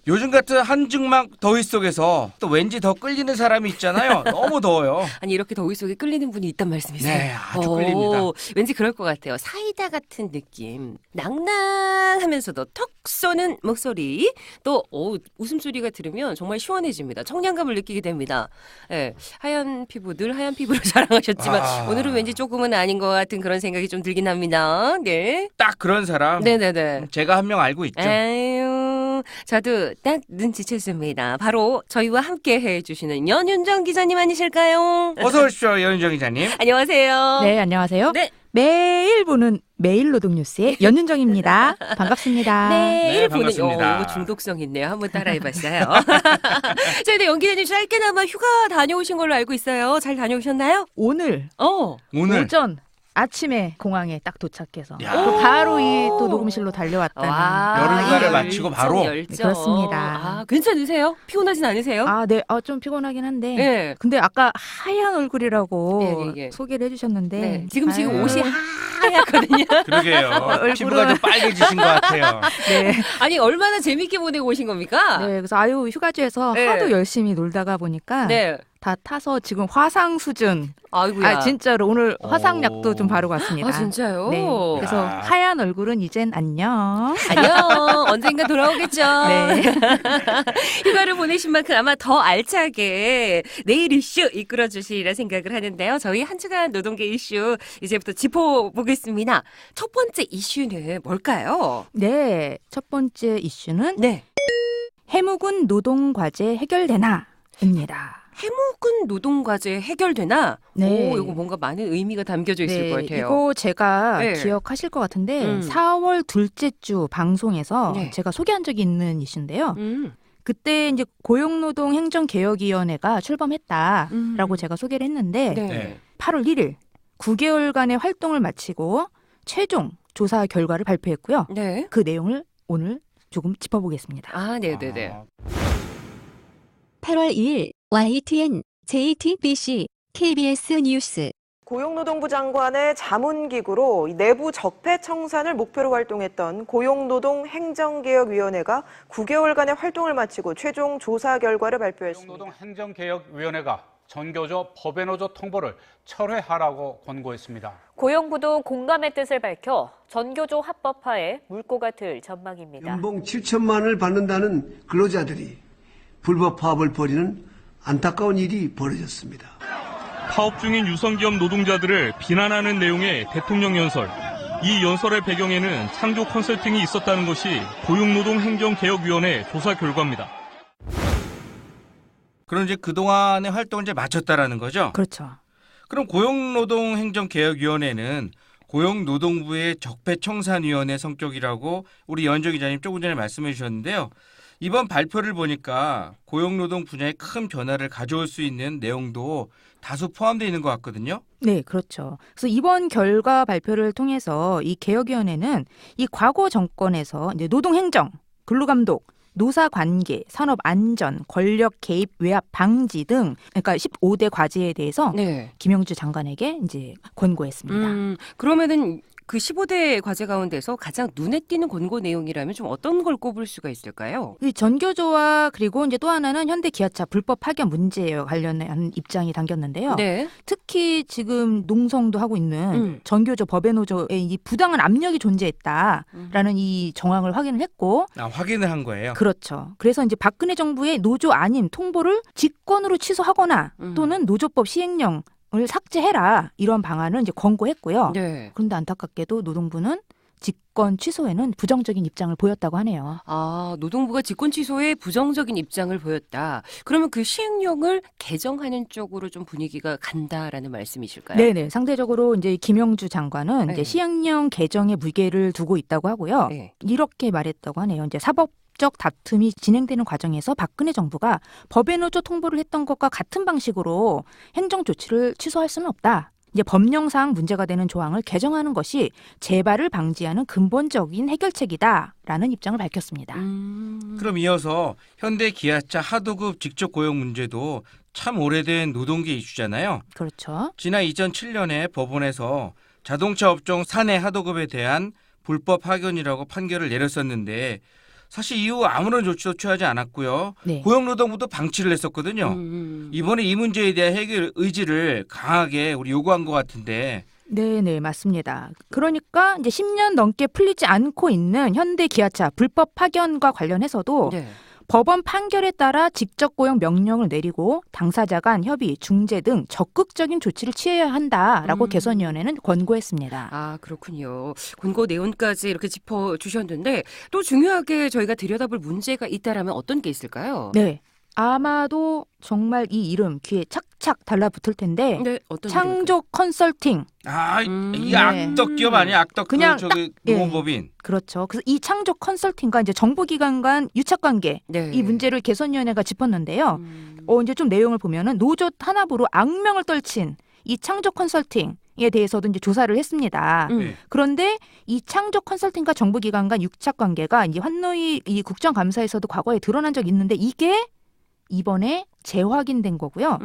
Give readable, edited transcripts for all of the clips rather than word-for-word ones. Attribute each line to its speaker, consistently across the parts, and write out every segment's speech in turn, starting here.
Speaker 1: 요즘 같은 한증막 더위 속에서 또 왠지 더 끌리는 사람이 있잖아요. 너무 더워요.
Speaker 2: 아니 이렇게 더위 속에 끌리는 분이 있단 말씀이세요?
Speaker 1: 네, 아주 끌립니다.
Speaker 2: 왠지 그럴 것 같아요. 사이다 같은 느낌. 낭낭하면서도 턱 쏘는 목소리. 또 웃음소리가 들으면 정말 시원해집니다. 청량감을 느끼게 됩니다. 네, 하얀 피부, 늘 하얀 피부로 자랑하셨지만 오늘은 왠지 조금은 아닌 것 같은 그런 생각이 좀 들긴 합니다. 네.
Speaker 1: 딱 그런 사람.
Speaker 2: 네네네.
Speaker 1: 제가 한 명 알고 있죠.
Speaker 2: 에휴, 저도 딱 눈치챘습니다. 바로 저희와 함께 해주시는 연윤정 기자님 아니실까요?
Speaker 1: 어서 오십시오, 연윤정 기자님.
Speaker 2: 안녕하세요.
Speaker 3: 네, 안녕하세요.
Speaker 2: 네.
Speaker 3: 매일 보는 매일노동뉴스의 연윤정입니다. 반갑습니다.
Speaker 2: 매일 보는
Speaker 1: 반갑습니다.
Speaker 2: 이거 중독성 있네요. 한번 따라해봤어요. 자, 근데 연 기자님 짧게나마 휴가 다녀오신 걸로 알고 있어요. 잘 다녀오셨나요?
Speaker 3: 오늘
Speaker 1: 오늘
Speaker 3: 오전 아침에 공항에 딱 도착해서
Speaker 1: 야.
Speaker 3: 또 바로 이 또 녹음실로 달려왔다는.
Speaker 1: 여름휴가를
Speaker 2: 이
Speaker 1: 마치고
Speaker 2: 열정,
Speaker 1: 바로?
Speaker 2: 열정.
Speaker 3: 네, 그렇습니다.
Speaker 2: 괜찮으세요? 피곤하진 않으세요?
Speaker 3: 네, 좀 피곤하긴 한데.
Speaker 2: 네.
Speaker 3: 근데 아까 하얀 얼굴이라고
Speaker 2: 예.
Speaker 3: 소개를 해주셨는데.
Speaker 2: 네. 지금
Speaker 3: 아유.
Speaker 2: 옷이 하얗거든요.
Speaker 1: 그러게요.
Speaker 3: 얼굴은-
Speaker 1: 피부가 좀 빨개지신 것 같아요.
Speaker 3: 네.
Speaker 2: 아니 얼마나 재밌게 보내고 오신 겁니까?
Speaker 3: 네, 그래서 휴가지에서
Speaker 2: 네.
Speaker 3: 하도 열심히 놀다가 보니까
Speaker 2: 네.
Speaker 3: 다 타서 지금 화상 수준.
Speaker 2: 아이고야.
Speaker 3: 진짜로 오늘 화상약도
Speaker 1: 오.
Speaker 3: 좀 바르고 왔습니다.
Speaker 2: 아 진짜요?
Speaker 3: 네. 그래서
Speaker 1: 야.
Speaker 3: 하얀 얼굴은 이젠 안녕.
Speaker 2: 안녕. 언젠가 돌아오겠죠.
Speaker 3: 네.
Speaker 2: 휴가를 보내신 만큼 아마 더 알차게 내일 이슈 이끌어 주시리라 생각을 하는데요. 저희 한 주간 노동계 이슈 이제부터 짚어보겠습니다. 첫 번째 이슈는 뭘까요?
Speaker 3: 네. 첫 번째 이슈는
Speaker 2: 네.
Speaker 3: 해묵은 노동과제 해결되나입니다.
Speaker 2: 해묵은 노동과제 해결되나?
Speaker 3: 네.
Speaker 2: 이거 뭔가 많은 의미가 담겨져 있을 것 같아요.
Speaker 3: 이거 제가
Speaker 2: 네.
Speaker 3: 기억하실 것 같은데
Speaker 2: 4월
Speaker 3: 4월 둘째 주 방송에서
Speaker 2: 네.
Speaker 3: 제가 소개한 적이 있는 이슈인데요.
Speaker 2: 음.
Speaker 3: 그때 이제 고용노동행정개혁위원회가 출범했다라고 제가 소개를 했는데
Speaker 2: 네.
Speaker 1: 네.
Speaker 3: 8월 1일 9개월간의 활동을 마치고 최종 조사 결과를 발표했고요.
Speaker 2: 네.
Speaker 3: 그 내용을 오늘 조금 짚어보겠습니다.
Speaker 2: 네네네.
Speaker 4: 8월 2일 YTN, JTBC, KBS 뉴스.
Speaker 5: 고용노동부 장관의 자문기구로 내부 적폐 청산을 목표로 활동했던 고용노동행정개혁위원회가 9개월간의 활동을 마치고 최종 조사 결과를 발표했습니다.
Speaker 6: 고용노동행정개혁위원회가 전교조 법외노조 통보를 철회하라고 권고했습니다.
Speaker 7: 고용부도 공감의 뜻을 밝혀 전교조 합법화에 물꼬가 들 전망입니다.
Speaker 8: 연봉 7천만 원을 받는다는 근로자들이 불법 파업을 벌이는 안타까운 일이 벌어졌습니다.
Speaker 9: 파업 중인 유성기업 노동자들을 비난하는 내용의 대통령 연설. 이 연설의 배경에는 창조 컨설팅이 있었다는 것이 고용노동행정개혁위원회 조사 결과입니다.
Speaker 1: 그럼 이제 그동안의 활동을 이제 마쳤다라는 거죠?
Speaker 3: 그렇죠.
Speaker 1: 그럼 고용노동행정개혁위원회는 고용노동부의 적폐청산위원회 성격이라고 우리 연정 기자님 조금 전에 말씀해 주셨는데요. 이번 발표를 보니까 고용노동 분야에 큰 변화를 가져올 수 있는 내용도 다수 포함되어 있는 것 같거든요.
Speaker 3: 네, 그렇죠. 그래서 이번 결과 발표를 통해서 이 개혁위원회는 이 과거 정권에서 이제 노동행정, 근로감독, 노사관계, 산업안전, 권력 개입 외압 방지 등 그러니까 15대 과제에 대해서
Speaker 2: 네.
Speaker 3: 김영주 장관에게 이제 권고했습니다.
Speaker 2: 그러면은 그 15대 과제 가운데서 가장 눈에 띄는 권고 내용이라면 좀 어떤 걸 꼽을 수가 있을까요?
Speaker 3: 이 전교조와 그리고 이제 또 하나는 현대기아차 불법 파견 문제에 관련한 입장이 담겼는데요.
Speaker 2: 네.
Speaker 3: 특히 지금 농성도 하고 있는 전교조 법외노조에 이 부당한 압력이 존재했다라는 이 정황을 확인을 했고,
Speaker 1: 확인을 한 거예요.
Speaker 3: 그렇죠. 그래서 이제 박근혜 정부의 노조 아님 통보를 직권으로 취소하거나 또는 노조법 시행령 을 삭제해라 이런 방안을 이제 권고했고요.
Speaker 2: 네.
Speaker 3: 그런데 안타깝게도 노동부는 직권 취소에는 부정적인 입장을 보였다고 하네요.
Speaker 2: 노동부가 직권 취소에 부정적인 입장을 보였다. 그러면 그 시행령을 개정하는 쪽으로 좀 분위기가 간다라는 말씀이실까요?
Speaker 3: 네네. 상대적으로 이제 김영주 장관은
Speaker 2: 네.
Speaker 3: 이제 시행령 개정에 무게를 두고 있다고 하고요.
Speaker 2: 네.
Speaker 3: 이렇게 말했다고 하네요. 이제 사법적 다툼이 진행되는 과정에서 박근혜 정부가 법외노조 통보를 했던 것과 같은 방식으로 행정 조치를 취소할 수는 없다. 이제 법령상 문제가 되는 조항을 개정하는 것이 재발을 방지하는 근본적인 해결책이다라는 입장을 밝혔습니다.
Speaker 1: 그럼 이어서 현대기아차 하도급 직접 고용 문제도 참 오래된 노동계 이슈잖아요.
Speaker 3: 그렇죠.
Speaker 1: 지난 2007년에 법원에서 자동차 업종 사내 하도급에 대한 불법 파견이라고 판결을 내렸었는데 사실 이후 아무런 조치도 취하지 않았고요.
Speaker 3: 네.
Speaker 1: 고용노동부도 방치를 했었거든요. 이번에 이 문제에 대한 해결 의지를 강하게 우리 요구한 것 같은데.
Speaker 3: 네, 맞습니다. 그러니까 이제 10년 넘게 풀리지 않고 있는 현대 기아차 불법 파견과 관련해서도
Speaker 2: 네.
Speaker 3: 법원 판결에 따라 직접 고용 명령을 내리고 당사자 간 협의, 중재 등 적극적인 조치를 취해야 한다라고 개선위원회는 권고했습니다.
Speaker 2: 아, 그렇군요. 권고 내용까지 이렇게 짚어주셨는데 또 중요하게 저희가 들여다볼 문제가 있다라면 어떤 게 있을까요?
Speaker 3: 네. 아마도 정말 이 이름 귀에 착착 달라붙을 텐데
Speaker 2: 네, 어떤
Speaker 3: 창조 컨설팅.
Speaker 1: 이 악덕 기업 아니야? 악덕
Speaker 3: 그냥
Speaker 1: 저기
Speaker 3: 예.
Speaker 1: 노무법인.
Speaker 3: 그렇죠. 그래서 이 창조 컨설팅과 이제 정부기관 간 유착관계
Speaker 2: 네.
Speaker 3: 이 문제를 개선위원회가 짚었는데요. 이제 좀 내용을 보면은 노조 탄압으로 악명을 떨친 이 창조 컨설팅에 대해서도 이제 조사를 했습니다.
Speaker 1: 네.
Speaker 3: 그런데 이 창조 컨설팅과 정부기관 간 유착관계가 이제 환노위 이 국정감사에서도 과거에 드러난 적이 있는데 이게 이번에 재확인된 거고요.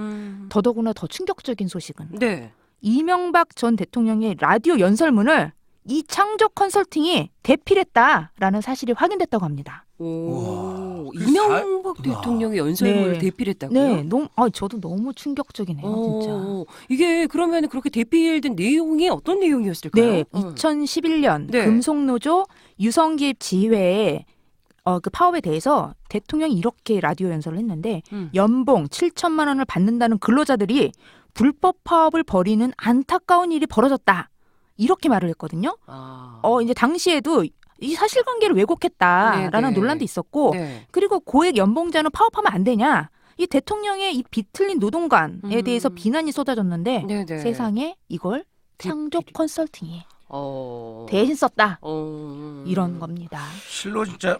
Speaker 3: 더더구나 더 충격적인 소식은
Speaker 2: 네.
Speaker 3: 이명박 전 대통령의 라디오 연설문을 이 창조 컨설팅이 대필했다라는 사실이 확인됐다고 합니다.
Speaker 2: 오,
Speaker 1: 그게
Speaker 2: 이명박
Speaker 1: 사-
Speaker 2: 대통령의 연설문을
Speaker 3: 네.
Speaker 2: 대필했다고요?
Speaker 3: 네, 저도 너무 충격적이네요, 진짜.
Speaker 2: 이게 그러면 그렇게 대필된 내용이 어떤 내용이었을까요?
Speaker 3: 네, 2011년
Speaker 2: 네.
Speaker 3: 금속노조 유성기획 지회에 그 파업에 대해서 대통령이 이렇게 라디오 연설을 했는데 연봉 7천만 원을 받는다는 근로자들이 불법 파업을 벌이는 안타까운 일이 벌어졌다. 이렇게 말을 했거든요.
Speaker 2: 아.
Speaker 3: 이제 당시에도 이 사실관계를 왜곡했다라는
Speaker 2: 네, 네.
Speaker 3: 논란도 있었고
Speaker 2: 네.
Speaker 3: 그리고 고액 연봉자는 파업하면 안 되냐. 이 대통령의 이 비틀린 노동관에 대해서 비난이 쏟아졌는데
Speaker 2: 네, 네.
Speaker 3: 세상에 이걸 창조
Speaker 2: 대필이.
Speaker 3: 컨설팅이
Speaker 2: 어.
Speaker 3: 대신 썼다.
Speaker 2: 어.
Speaker 3: 이런 겁니다.
Speaker 1: 실로 진짜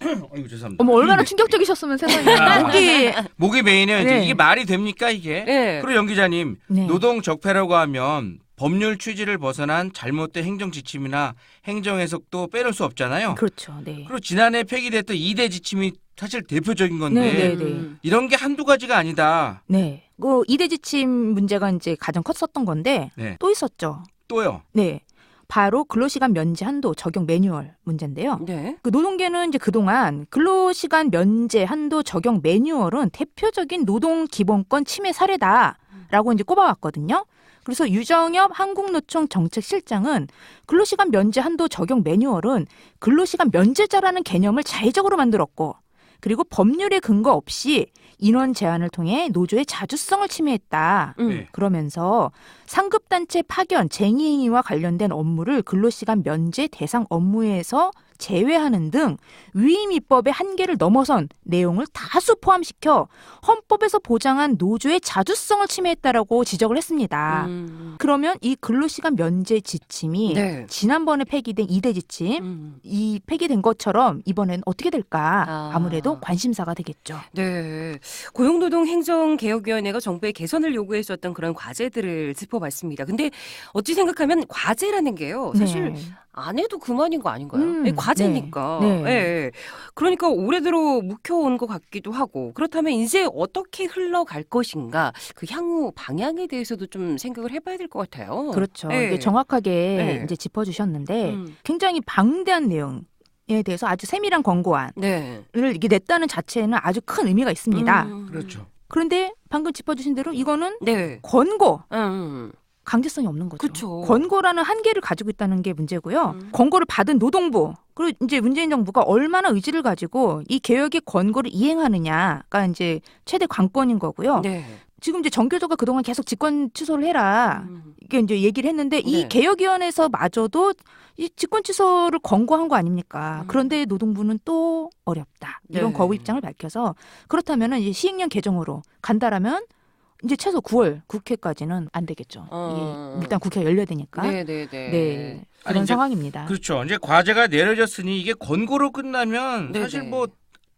Speaker 1: 어이구 죄송합니다.
Speaker 3: 어머 얼마나 충격적이셨으면 세상에.
Speaker 1: 목이 메이네요. 이제
Speaker 3: 네.
Speaker 1: 이게 말이 됩니까 이게?
Speaker 2: 네.
Speaker 1: 그리고 연 기자님
Speaker 3: 네.
Speaker 1: 노동 적폐라고 하면 법률 취지를 벗어난 잘못된 행정 지침이나 행정 해석도 빼놓을 수 없잖아요.
Speaker 3: 그렇죠. 네.
Speaker 1: 그리고 지난해 폐기됐던 2대 지침이 사실 대표적인 건데
Speaker 3: 네, 네.
Speaker 1: 이런 게 한두 가지가 아니다.
Speaker 3: 네. 그 이대 지침 문제가 이제 가장 컸었던 건데
Speaker 1: 네.
Speaker 3: 또 있었죠.
Speaker 1: 또요.
Speaker 3: 네. 바로 근로시간 면제 한도 적용 매뉴얼 문제인데요.
Speaker 2: 네.
Speaker 3: 그 노동계는 이제 그동안 근로시간 면제 한도 적용 매뉴얼은 대표적인 노동 기본권 침해 사례다라고 이제 꼽아왔거든요. 그래서 유정엽 한국노총 정책실장은 근로시간 면제 한도 적용 매뉴얼은 근로시간 면제자라는 개념을 자의적으로 만들었고 그리고 법률에 근거 없이 인원 제한을 통해 노조의 자주성을 침해했다.
Speaker 1: 네.
Speaker 3: 그러면서 상급단체 파견, 쟁의행위와 관련된 업무를 근로시간 면제 대상 업무에서 제외하는 등 위임 입법의 한계를 넘어선 내용을 다수 포함시켜 헌법에서 보장한 노조의 자주성을 침해했다라고 지적을 했습니다. 그러면 이 근로시간 면제 지침이
Speaker 2: 네.
Speaker 3: 지난번에 폐기된 2대 지침 이 폐기된 것처럼 이번엔 어떻게 될까 아무래도 관심사가 되겠죠.
Speaker 2: 네. 고용노동행정개혁위원회가 정부에 개선을 요구했었던 그런 과제들을 짚어봤습니다. 근데 어찌 생각하면 과제라는 게요. 사실
Speaker 3: 네.
Speaker 2: 안 해도 그만인 거 아닌가요? 과제니까.
Speaker 3: 네. 네.
Speaker 2: 예. 그러니까 오래 들어 묵혀온 것 같기도 하고 그렇다면 이제 어떻게 흘러갈 것인가 그 향후 방향에 대해서도 좀 생각을 해봐야 될 것 같아요.
Speaker 3: 그렇죠.
Speaker 2: 예.
Speaker 3: 이게 정확하게
Speaker 2: 네.
Speaker 3: 이제 짚어주셨는데 굉장히 방대한 내용에 대해서 아주 세밀한 권고안을
Speaker 2: 네.
Speaker 3: 이게 냈다는 자체에는 아주 큰 의미가 있습니다.
Speaker 1: 그렇죠.
Speaker 3: 그런데 방금 짚어주신 대로 이거는
Speaker 2: 네.
Speaker 3: 권고.
Speaker 2: 음.
Speaker 3: 강제성이 없는 거죠.
Speaker 2: 그쵸.
Speaker 3: 권고라는 한계를 가지고 있다는 게 문제고요. 권고를 받은 노동부 그리고 이제 문재인 정부가 얼마나 의지를 가지고 이 개혁의 권고를 이행하느냐가 이제 최대 관건인 거고요.
Speaker 2: 네.
Speaker 3: 지금 이제 정교조가 그동안 계속 직권 취소를 해라 이게 이제 얘기를 했는데 이
Speaker 2: 네.
Speaker 3: 개혁위원회에서마저도 이 직권 취소를 권고한 거 아닙니까? 그런데 노동부는 또 어렵다 이런
Speaker 2: 네.
Speaker 3: 거부 입장을 밝혀서 그렇다면은 이제 시행령 개정으로 간다라면. 이제 최소 9월 국회까지는 안 되겠죠. 이게 일단 국회가 열려야 되니까.
Speaker 2: 네네네.
Speaker 3: 네. 그런
Speaker 1: 아니, 이제
Speaker 3: 상황입니다.
Speaker 1: 그렇죠. 이제 과제가 내려졌으니 이게 권고로 끝나면
Speaker 2: 네네.
Speaker 1: 사실 뭐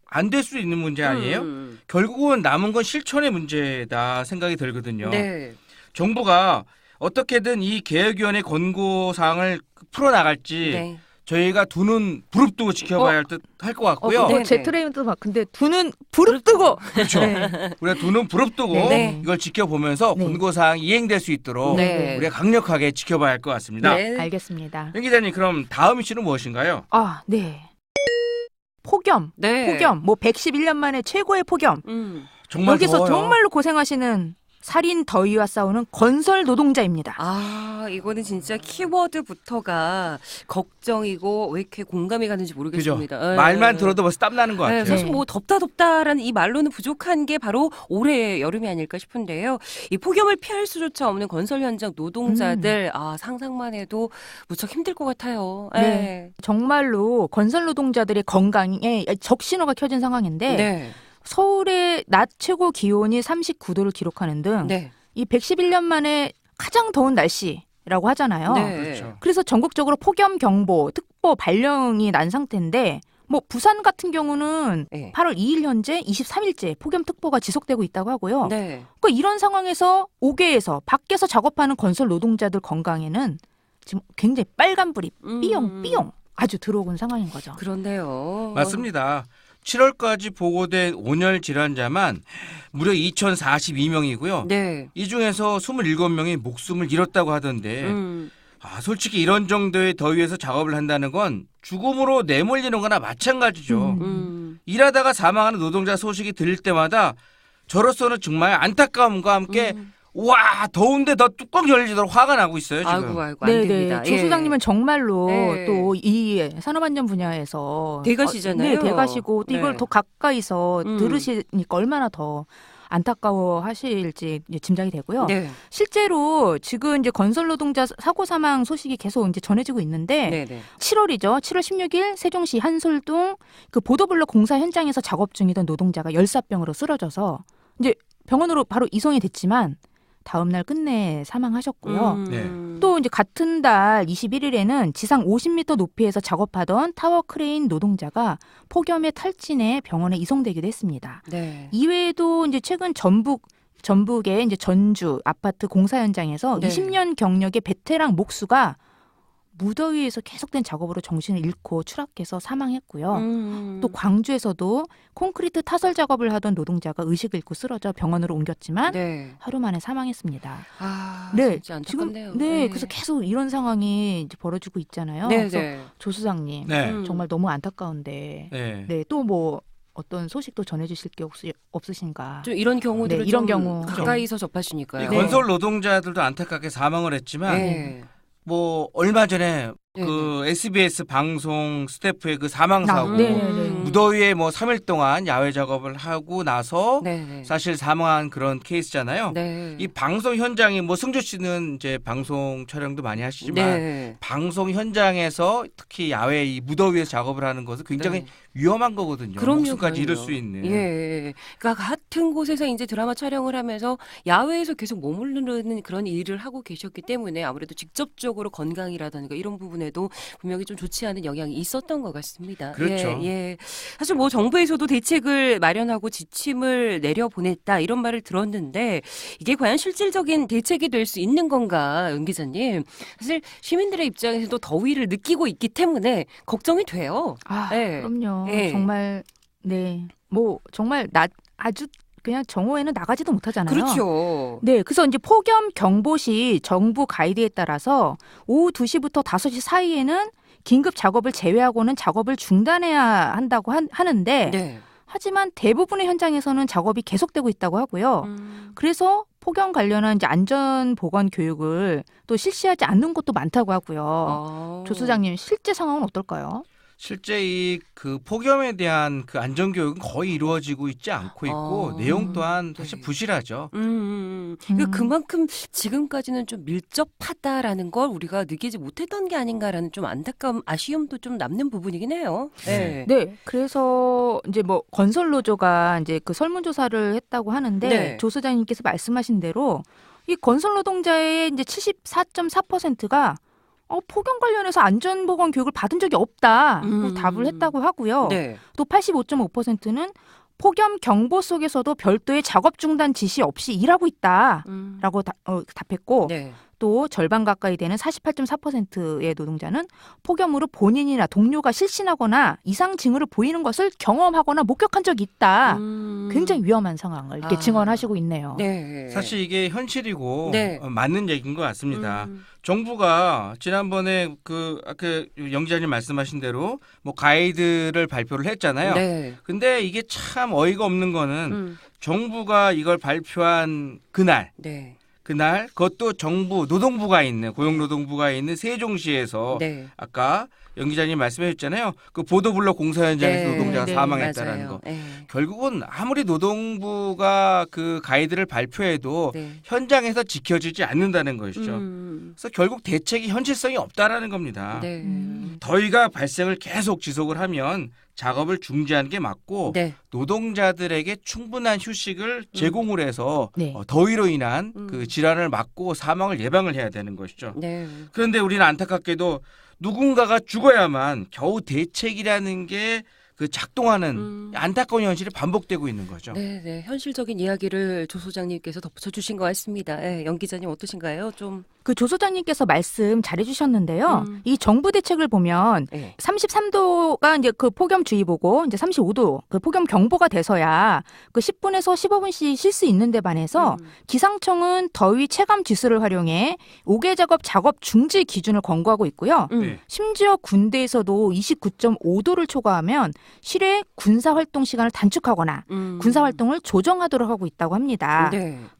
Speaker 1: 안 될 수 있는 문제 아니에요? 결국은 남은 건 실천의 문제다 생각이 들거든요.
Speaker 2: 네.
Speaker 1: 정부가 어떻게든 이 개혁위원회 권고 사항을 풀어나갈지
Speaker 2: 네.
Speaker 1: 저희가 두 눈 부릅뜨고 지켜봐야 할 것 같고요.
Speaker 2: 네.
Speaker 3: 제 트레이도 막 근데 두 눈 부릅뜨고.
Speaker 1: 그렇죠. 우리가 두 눈 부릅뜨고
Speaker 2: 네.
Speaker 1: 이걸 지켜보면서
Speaker 3: 네.
Speaker 1: 권고 사항이 이행될 수 있도록
Speaker 2: 네.
Speaker 1: 우리가 강력하게 지켜봐야 할 것 같습니다.
Speaker 2: 네.
Speaker 3: 알겠습니다.
Speaker 1: 연 기자님 그럼 다음 이슈는 무엇인가요?
Speaker 3: 네. 폭염,
Speaker 2: 네.
Speaker 3: 폭염, 뭐 111년 만에 최고의 폭염.
Speaker 1: 정말
Speaker 3: 여기서
Speaker 1: 더워요.
Speaker 3: 정말로 고생하시는 살인 더위와 싸우는 건설 노동자입니다.
Speaker 2: 아, 이거는 진짜 키워드부터가 걱정이고 왜 이렇게 공감이 가는지
Speaker 1: 그죠?
Speaker 2: 모르겠습니다. 예.
Speaker 1: 말만 들어도 벌써 땀 나는 것 같아요.
Speaker 2: 사실 뭐 덥다라는 이 말로는 부족한 게 바로 올해 여름이 아닐까 싶은데요. 이 폭염을 피할 수조차 없는 건설 현장 노동자들 상상만 해도 무척 힘들 것 같아요. 예.
Speaker 3: 네. 정말로 건설 노동자들의 건강에 적신호가 켜진 상황인데
Speaker 2: 네.
Speaker 3: 서울의 낮 최고 기온이 39도를 기록하는 등
Speaker 2: 네.
Speaker 3: 이 111년 만에 가장 더운 날씨라고 하잖아요.
Speaker 2: 네.
Speaker 1: 그렇죠.
Speaker 3: 그래서 전국적으로 폭염 경보, 특보 발령이 난 상태인데 뭐 부산 같은 경우는
Speaker 2: 네.
Speaker 3: 8월 2일 현재 23일째 폭염 특보가 지속되고 있다고 하고요.
Speaker 2: 네.
Speaker 3: 그러니까 이런 상황에서 옥외에서 밖에서 작업하는 건설 노동자들 건강에는 지금 굉장히 빨간불이 삐용삐용 아주 들어오는 상황인 거죠.
Speaker 2: 그런데요.
Speaker 1: 맞습니다. 7월까지 보고된 온열 질환자만 무려 2,042명이고요.
Speaker 2: 네.
Speaker 1: 이 중에서 27명이 목숨을 잃었다고 하던데 솔직히 이런 정도의 더위에서 작업을 한다는 건 죽음으로 내몰리는 거나 마찬가지죠. 일하다가 사망하는 노동자 소식이 들릴 때마다 저로서는 정말 안타까움과 함께 와 더운데 더 뚜껑 열리도록 화가 나고 있어요 지금.
Speaker 2: 아이고 안 됩니다.
Speaker 3: 조 소장님은 정말로
Speaker 2: 네.
Speaker 3: 또 이 산업안전 분야에서
Speaker 2: 대가시잖아요.
Speaker 3: 네, 대가시고 또 이걸
Speaker 2: 네.
Speaker 3: 더 가까이서 들으시니까 얼마나 더 안타까워 하실지 짐작이 되고요.
Speaker 2: 네.
Speaker 3: 실제로 지금 이제 건설 노동자 사고 사망 소식이 계속 이제 전해지고 있는데
Speaker 2: 네.
Speaker 3: 7월이죠. 7월 16일 세종시 한솔동 그 보도블록 공사 현장에서 작업 중이던 노동자가 열사병으로 쓰러져서 이제 병원으로 바로 이송이 됐지만 다음 날 끝내 사망하셨고요.
Speaker 1: 네.
Speaker 3: 또 이제 같은 달 21일에는 지상 50m 높이에서 작업하던 타워 크레인 노동자가 폭염에 탈진해 병원에 이송되기도 했습니다.
Speaker 2: 네.
Speaker 3: 이외에도 이제 최근 전북의 이제 전주 아파트 공사 현장에서
Speaker 2: 네.
Speaker 3: 20년 경력의 베테랑 목수가 무더위에서 계속된 작업으로 정신을 잃고 추락해서 사망했고요. 또 광주에서도 콘크리트 타설 작업을 하던 노동자가 의식을 잃고 쓰러져 병원으로 옮겼지만
Speaker 2: 네.
Speaker 3: 하루 만에 사망했습니다.
Speaker 2: 네. 진짜 안타깝네요.
Speaker 3: 지금 그래서 계속 이런 상황이 이제 벌어지고 있잖아요.
Speaker 2: 네.
Speaker 3: 그래서
Speaker 2: 네.
Speaker 3: 조 수장님
Speaker 1: 네.
Speaker 3: 정말 너무 안타까운데
Speaker 1: 네.
Speaker 3: 또 뭐 어떤 소식도 전해주실 게 없으신가?
Speaker 2: 좀 이런 경우들을
Speaker 3: 네, 이런
Speaker 2: 좀
Speaker 3: 경우.
Speaker 2: 가까이서
Speaker 1: 이
Speaker 2: 접하시니까요.
Speaker 1: 건설 노동자들도 안타깝게 사망을 했지만
Speaker 2: 네.
Speaker 1: 뭐 얼마 전에
Speaker 2: 네,
Speaker 1: 그 SBS 방송 스태프의 그 사망 사고
Speaker 3: 네.
Speaker 1: 무더위에 뭐 3일 동안 야외 작업을 하고 나서
Speaker 2: 네.
Speaker 1: 사실 사망한 그런 케이스잖아요.
Speaker 2: 네.
Speaker 1: 이 방송 현장이 뭐 승조 씨는 이제 방송 촬영도 많이 하시지만
Speaker 2: 네.
Speaker 1: 방송 현장에서 특히 야외 이 무더위에서 작업을 하는 것은 굉장히
Speaker 2: 네.
Speaker 1: 위험한 거거든요.
Speaker 2: 그럼요,
Speaker 1: 목숨까지 잃을
Speaker 2: 그럼요.
Speaker 1: 수 있는.
Speaker 2: 예. 그러니까 같은 곳에서 이제 드라마 촬영을 하면서 야외에서 계속 머무르는 그런 일을 하고 계셨기 때문에 아무래도 직접적으로 건강이라든가 이런 부분에도 분명히 좀 좋지 않은 영향이 있었던 것 같습니다.
Speaker 1: 그렇죠.
Speaker 2: 예. 사실 뭐 정부에서도 대책을 마련하고 지침을 내려보냈다 이런 말을 들었는데 이게 과연 실질적인 대책이 될 수 있는 건가, 연 기자님? 사실 시민들의 입장에서도 더위를 느끼고 있기 때문에 걱정이 돼요. 네.
Speaker 3: 그럼요.
Speaker 2: 네.
Speaker 3: 정말 뭐 정말 아주 그냥 정오에는 나가지도 못하잖아요.
Speaker 2: 그렇죠.
Speaker 3: 네, 그래서 이제 폭염 경보 시 정부 가이드에 따라서 오후 2시부터 5시 사이에는 긴급 작업을 제외하고는 작업을 중단해야 한다고 하는데
Speaker 2: 네.
Speaker 3: 하지만 대부분의 현장에서는 작업이 계속되고 있다고 하고요. 그래서 폭염 관련한 이제 안전 보건 교육을 또 실시하지 않는 곳도 많다고 하고요. 조 소장님 실제 상황은 어떨까요?
Speaker 1: 실제 이 그 폭염에 대한 그 안전 교육은 거의 이루어지고 있지 않고 있고 내용 또한 사실 부실하죠.
Speaker 2: 그러니까 그만큼 지금까지는 좀 밀접하다라는 걸 우리가 느끼지 못했던 게 아닌가라는 좀 안타까움, 아쉬움도 좀 남는 부분이긴 해요. 네.
Speaker 3: 네, 그래서 이제 뭐 건설 노조가 이제 그 설문조사를 했다고 하는데
Speaker 2: 네.
Speaker 3: 조 소장님께서 말씀하신 대로 이 건설 노동자의 이제 74.4%가 폭염 관련해서 안전보건 교육을 받은 적이 없다. 답을 했다고 하고요.
Speaker 2: 네.
Speaker 3: 또 85.5%는 폭염 경보 속에서도 별도의 작업 중단 지시 없이 일하고 있다라고 답했고
Speaker 2: 네.
Speaker 3: 또 절반 가까이 되는 48.4%의 노동자는 폭염으로 본인이나 동료가 실신하거나 이상 징후를 보이는 것을 경험하거나 목격한 적이 있다. 굉장히 위험한 상황을 이렇게 증언하시고 있네요.
Speaker 2: 네.
Speaker 1: 사실 이게 현실이고
Speaker 2: 네.
Speaker 1: 맞는 얘기인 것 같습니다. 정부가 지난번에 아까 영 기자님 말씀하신 대로 뭐 가이드를 발표를 했잖아요.
Speaker 2: 네.
Speaker 1: 근데 이게 참 어이가 없는 거는 정부가 이걸 발표한 그날 그것도 정부 노동부가 있는 고용노동부가 있는 세종시에서
Speaker 2: 네.
Speaker 1: 아까 영 기자님 말씀해 주셨잖아요. 그 보도블록 공사 현장에서 노동자가 사망했다라는
Speaker 2: 맞아요.
Speaker 1: 거.
Speaker 2: 네.
Speaker 1: 결국은 아무리 노동부가 그 가이드를 발표해도 현장에서 지켜지지 않는다는 것이죠. 그래서 결국 대책이 현실성이 없다라는 겁니다.
Speaker 2: 네.
Speaker 1: 더위가 발생을 계속 지속을 하면 작업을 중지하는 게 맞고 노동자들에게 충분한 휴식을 제공을 해서 더위로 인한 그 질환을 막고 사망을 예방을 해야 되는 것이죠.
Speaker 2: 네.
Speaker 1: 그런데 우리는 안타깝게도 누군가가 죽어야만 겨우 대책이라는 게 그 작동하는 안타까운 현실이 반복되고 있는 거죠.
Speaker 2: 네. 현실적인 이야기를 조 소장님께서 덧붙여주신 것 같습니다. 네, 영 기자님 어떠신가요? 좀.
Speaker 3: 그 조 소장님께서 말씀 잘해주셨는데요. 이 정부 대책을 보면 33도가 이제 그 폭염주의보고 이제 35도 그 폭염 경보가 돼서야 그 10분에서 15분씩 쉴 수 있는데 반해서 기상청은 더위 체감 지수를 활용해 5개 작업 중지 기준을 권고하고 있고요. 심지어 군대에서도 29.5도를 초과하면 실외 군사 활동 시간을 단축하거나 군사 활동을 조정하도록 하고 있다고 합니다.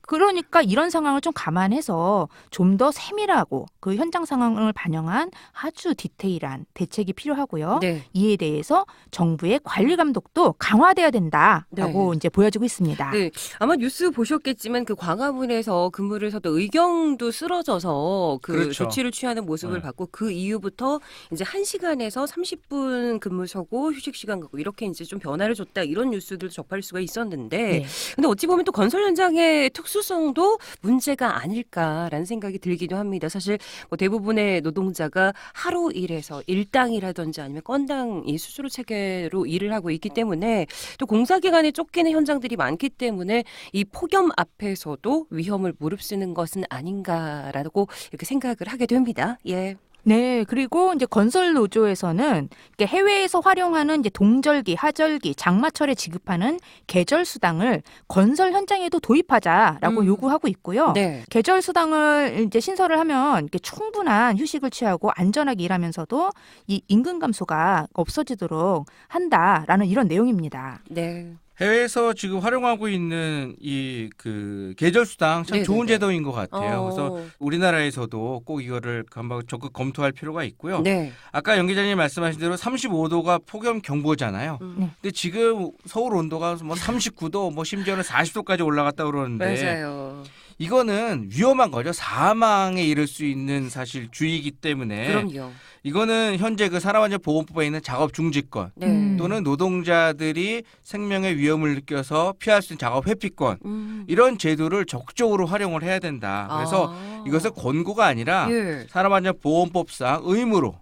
Speaker 3: 그러니까 이런 상황을 좀 감안해서 좀 더 세밀하고 그 현장 상황을 반영한 아주 디테일한 대책이 필요하고요. 이에 대해서 정부의 관리 감독도 강화돼야 된다라고 이제 보여지고 있습니다.
Speaker 2: 네, 아마 뉴스 보셨겠지만 그 광화문에서 근무를 해서도 의경도 쓰러져서 그 조치를 취하는 모습을 봤고 그 이후부터 이제 1시간에서 30분 근무 서고 휴식 시간 갖고 이렇게 이제 좀 변화를 줬다 이런 뉴스들도 접할 수가 있었는데 근데 어찌 보면 또 건설 현장의 특수성도 문제가 아닐까라는 생각이 들기도 합니다. 사실 뭐 대부분의 노동자가 하루 일해서 일당이라든지 아니면 건당 이 수수료 체계로 일을 하고 있기 때문에 또 공사 기간에 쫓기는 현장들이 많기 때문에 이 폭염 앞에서도 위험을 무릅쓰는 것은 아닌가라고 이렇게 생각을 하게 됩니다. 예.
Speaker 3: 네, 그리고 이제 건설 노조에서는 해외에서 활용하는 이제 동절기, 하절기, 장마철에 지급하는 계절 수당을 건설 현장에도 도입하자라고 요구하고 있고요. 계절 수당을 이제 신설을 하면 이렇게 충분한 휴식을 취하고 안전하게 일하면서도 이 임금 감소가 없어지도록 한다라는 이런 내용입니다.
Speaker 2: 네.
Speaker 1: 해외에서 지금 활용하고 있는 이 그 계절 수당 참 좋은 제도인 것 같아요. 그래서 우리나라에서도 꼭 이거를 한번 적극 검토할 필요가 있고요. 아까 영 기자님 말씀하신 대로 35도가 폭염 경보잖아요. 근데 지금 서울 온도가 뭐 39도, 뭐 심지어는 40도까지 올라갔다 그러는데
Speaker 2: 맞아요.
Speaker 1: 이거는 위험한 거죠. 사망에 이를 수 있는 사실 주의이기 때문에.
Speaker 2: 그럼요.
Speaker 1: 이거는 현재 그 산업안전보건법에 있는 작업 중지권 또는 노동자들이 생명의 위험을 느껴서 피할 수 있는 작업 회피권 이런 제도를 적극적으로 활용을 해야 된다. 그래서 이것을 권고가 아니라 산업안전보건법상 의무로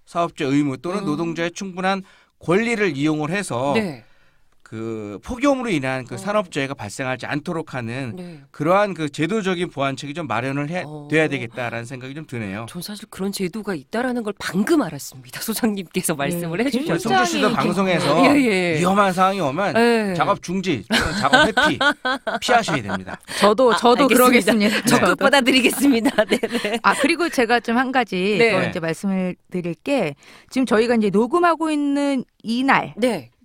Speaker 1: 사업자 의무 또는 노동자의 충분한 권리를 이용을 해서 그 폭염으로 인한 그 산업재해가 발생하지 않도록 하는 그러한 그 제도적인 보완책이 좀 마련을 돼야 되겠다라는 생각이 좀 드네요.
Speaker 2: 전 사실 그런 제도가 있다라는 걸 방금 알았습니다. 소장님께서 말씀을 해주셨어요.
Speaker 1: 송주 씨도 방송에서 위험한 상황이 오면 작업 중지, 또는 작업 회피 피하셔야 됩니다.
Speaker 3: 저도 그러겠습니다.
Speaker 2: 적극 받아드리겠습니다. 네네.
Speaker 3: 그리고 제가 좀 한 가지 더 이제 말씀을 드릴 게 지금 저희가 이제 녹음하고 있는 이날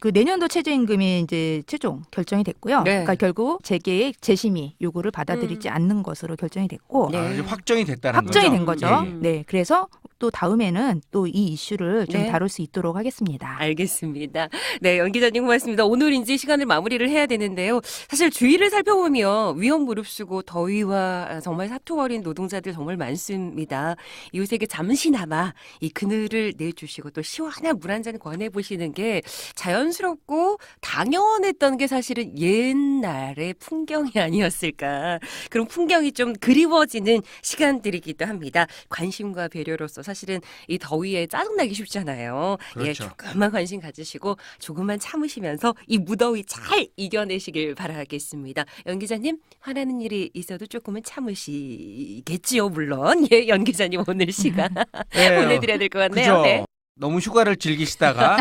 Speaker 3: 그 내년도 최저임금이 이제 최종 결정이 됐고요. 그러니까 결국 재계획 재심의 요구를 받아들이지 않는 것으로 결정이 됐고
Speaker 1: 이제 확정이 됐다는
Speaker 3: 확정이
Speaker 1: 거죠?
Speaker 3: 된 거죠. 네, 그래서 또 다음에는 또 이 이슈를 좀 다룰 수 있도록 하겠습니다.
Speaker 2: 알겠습니다. 네, 영 기자님 고맙습니다. 오늘 이제 시간을 마무리를 해야 되는데요. 사실 주위를 살펴보면 위험 무릅쓰고 더위와 정말 사투 어린 노동자들 정말 많습니다. 이웃에게 잠시나마 이 그늘을 내주시고 또 시원한 물 한 잔 권해보시는 게 자연스럽고 당연했던 게 사실은 옛날의 풍경이 아니었을까. 그런 풍경이 좀 그리워지는 시간들이기도 합니다. 관심과 배려로서 사실은 이 더위에 짜증나기 쉽잖아요. 예,
Speaker 1: 그렇죠.
Speaker 2: 조금만 관심 가지시고 조금만 참으시면서 이 무더위 잘 이겨내시길 바라겠습니다. 연 기자님, 화나는 일이 있어도 조금은 참으시겠지요, 물론. 예, 연 기자님 오늘 시간
Speaker 1: 네,
Speaker 2: 보내드려야 될 것 같네요.
Speaker 1: 그죠?
Speaker 2: 네.
Speaker 1: 너무 휴가를 즐기시다가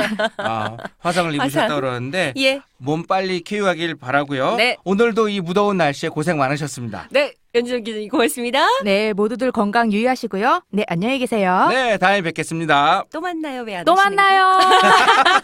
Speaker 1: 화상을 입으셨다
Speaker 2: 화상.
Speaker 1: 그러는데
Speaker 2: 예.
Speaker 1: 몸 빨리 쾌유하길 바라고요.
Speaker 2: 네.
Speaker 1: 오늘도 이 무더운 날씨에 고생 많으셨습니다.
Speaker 2: 네, 연지정 기자님 고맙습니다.
Speaker 3: 네, 모두들 건강 유의하시고요. 네, 안녕히 계세요.
Speaker 1: 네, 다음에 뵙겠습니다.
Speaker 2: 또 만나요. 왜 안
Speaker 3: 또
Speaker 2: 오시는 거죠?
Speaker 3: 만나요.